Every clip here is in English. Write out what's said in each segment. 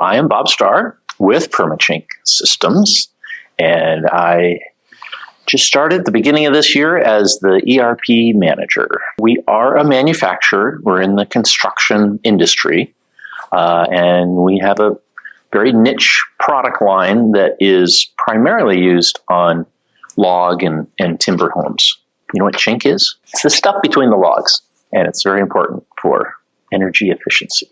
I am Bob Stahr with Perma-Chink Systems, and I just started at the beginning of this year as the ERP Manager. We are a manufacturer. We're in the construction industry, and we have a very niche product line that is primarily used on log and timber homes. You know what chink is? It's the stuff between the logs, and it's very important for energy efficiency.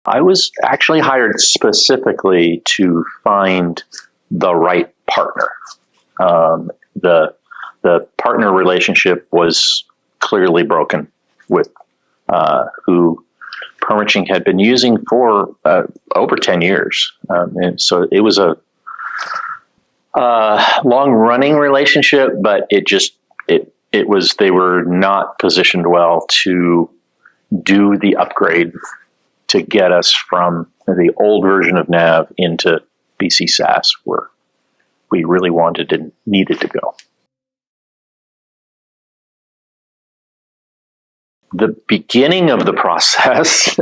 I was actually hired specifically to find the right partner. The partner relationship was clearly broken with who Perma-Chink had been using for over 10 years. And so it was a long-running relationship, but they were not positioned well to do the upgrade to get us from the old version of NAV into BC SaaS, where we really wanted and needed to go. The beginning of the process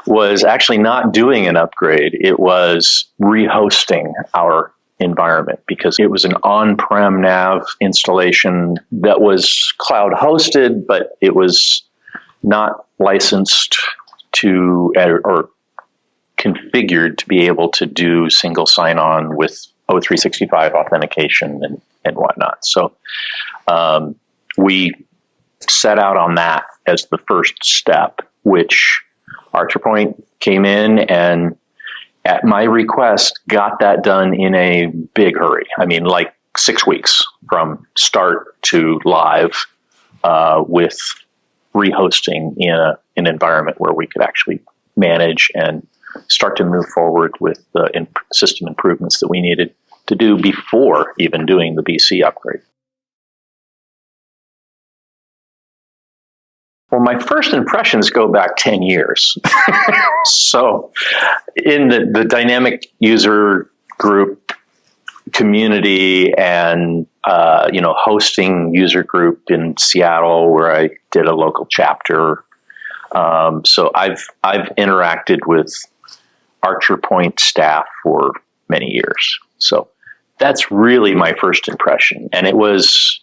was actually not doing an upgrade. It was rehosting our environment because it was an on-prem NAV installation that was cloud hosted, but it was not licensed to or configured to be able to do single sign-on with O365 authentication and whatnot. So we set out on that as the first step, which ArcherPoint came in and at my request got that done in a big hurry. I mean, like 6 weeks from start to live with rehosting in an environment where we could actually manage and start to move forward with the system improvements that we needed to do before even doing the BC upgrade. Well, my first impressions go back 10 years. So in the dynamic user group community and hosting user group in Seattle, where I did a local chapter. So I've interacted with ArcherPoint staff for many years. So that's really my first impression, and it was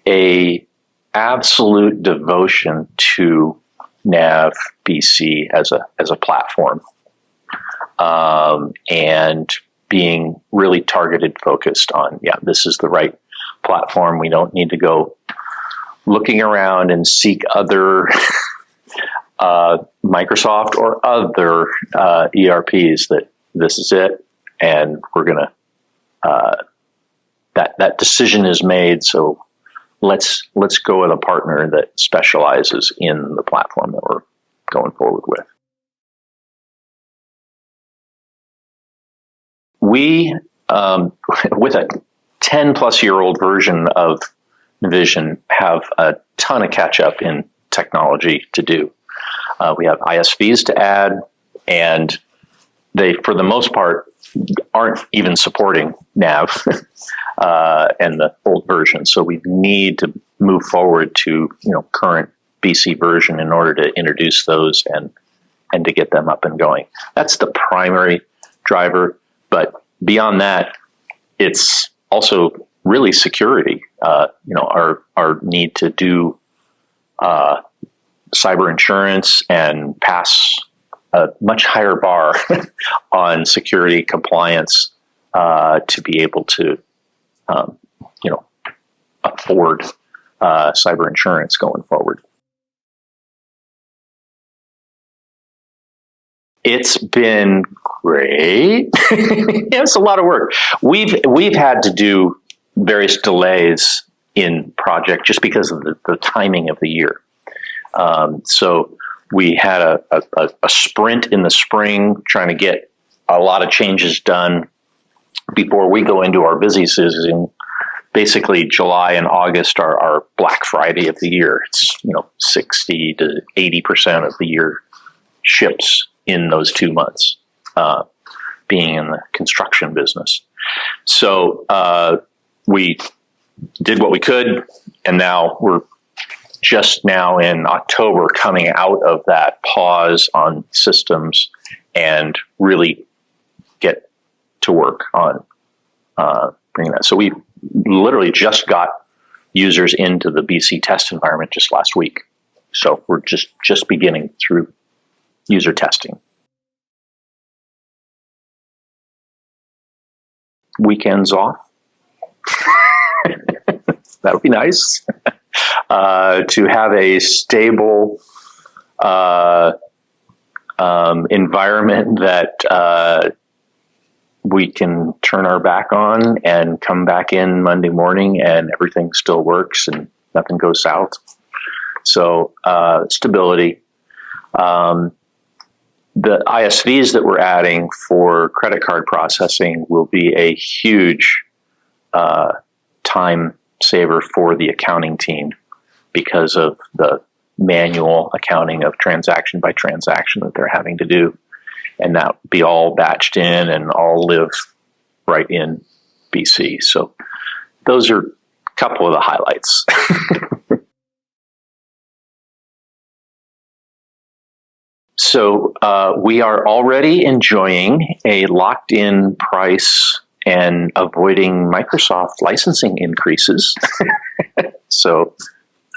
a absolute devotion to NAV BC as a platform, and being really targeted, focused on, this is the right platform. We don't need to go looking around and seek other Microsoft or other ERPs. That this is it, and we're gonna that decision is made. So let's go with a partner that specializes in the platform that we're going forward with. We, with a 10-plus-year-old version of Navision, have a ton of catch-up in technology to do. We have ISVs to add, and they, for the most part, aren't even supporting NAV and the old version. So we need to move forward to current BC version in order to introduce those and to get them up and going. That's the primary driver. But beyond that, it's also really security. Our need to do cyber insurance and pass a much higher bar on security compliance to be able to, afford cyber insurance going forward. It's been great. It's a lot of work. We've had to do various delays in project just because of the timing of the year. So we had a sprint in the spring trying to get a lot of changes done before we go into our busy season. Basically, July and August are our Black Friday of the year. It's 60 to 80% of the year ships in those 2 months, being in the construction business. So we did what we could, and now we're just now in October coming out of that pause on systems and really get to work on bringing that. So we literally just got users into the BC test environment just last week. So we're just beginning through user testing. Weekends off. That would be nice. To have a stable environment that we can turn our back on and come back in Monday morning and everything still works and nothing goes south. So stability. The ISVs that we're adding for credit card processing will be a huge time saver for the accounting team because of the manual accounting of transaction by transaction that they're having to do. And that will be all batched in and all live right in BC. So those are a couple of the highlights. So we are already enjoying a locked-in price and avoiding Microsoft licensing increases. So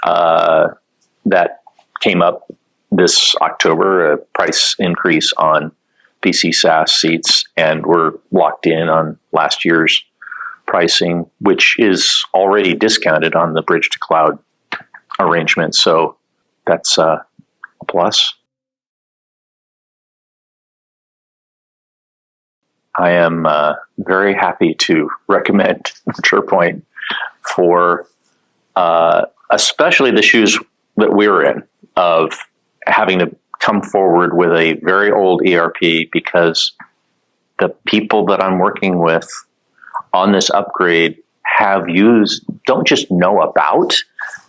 that came up this October, a price increase on BC SaaS seats, and we're locked in on last year's pricing, which is already discounted on the bridge to cloud arrangement. So that's a plus. I am very happy to recommend ArcherPoint for especially the shoes that we're in of having to come forward with a very old ERP, because the people that I'm working with on this upgrade don't just know about,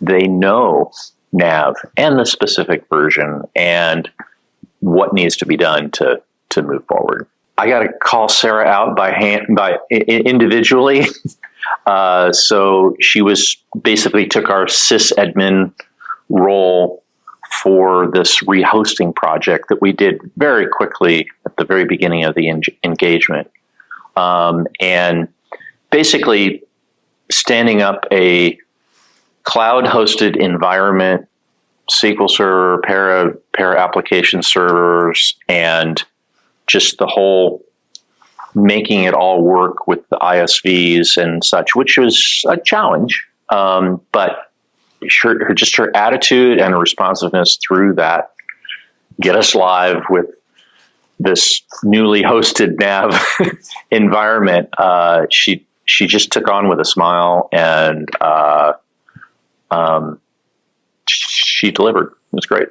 they know NAV and the specific version and what needs to be done to move forward. I got to call Sarah out individually. So she took our sysadmin role for this rehosting project that we did very quickly at the very beginning of the engagement. And basically standing up a cloud-hosted environment, SQL Server, para application servers, and just the whole making it all work with the ISVs and such, which was a challenge. But her attitude and her responsiveness through that get us live with this newly hosted NAV environment. She just took on with a smile, and she delivered. It was great.